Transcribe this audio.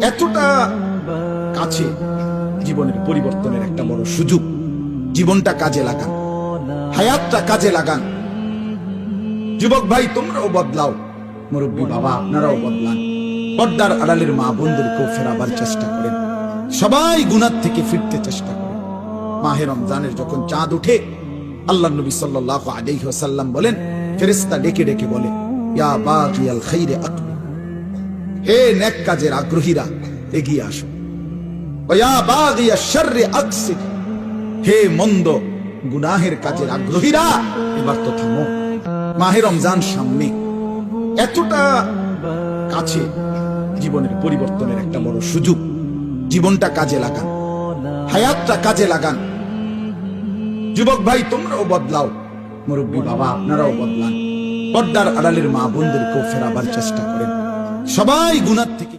এতটা কাছে, জীবনের পরিবর্তনের একটা বড় সুযোগ। জীবনটা কাজে লাগান, হায়াতটা কাজে লাগান। যুবক ভাই তোমরাও বদলাও, মুরব্বী বাবা আপনারাও বদলান। পর্দার আড়ালের মা বোনদেরকেও ফেরাবার চেষ্টা করেন। সবাই গুনাহ থেকে ফিরতে চেষ্টা করেন। মাহে রমজানের যখন চাঁদ উঠে, আল্লাহর নবী সাল্লাল্লাহু আলাইহি ওয়াসাল্লাম বলেন, ফেরেশতা ডেকে ডেকে বলে, ইয়া বাগিয়াল খাইরে আকবিল, হে নেক কাজের আগ্রহীরা এগিয়ে আসো। ওয়া ইয়া বাগিয়াশ শাররি আকসির, হে মন্দ গুনাহের কাজের আগ্রহীরা এবার তো থামো। মাহে রমজান সামনে, এতটা কাছে, জীবনের পরিবর্তনের একটা বড় সুযোগ। জীবনটা কাজে লাগান, হায়াতটা কাজে লাগান। যুবক ভাই তোমরাও বদলাও, মুরব্বী বাবা আপনারাও বদলান। পর্দার আড়ালের মা বোনদেরকেও ফেরাবার চেষ্টা করেন। সবাই গুনাহ থেকে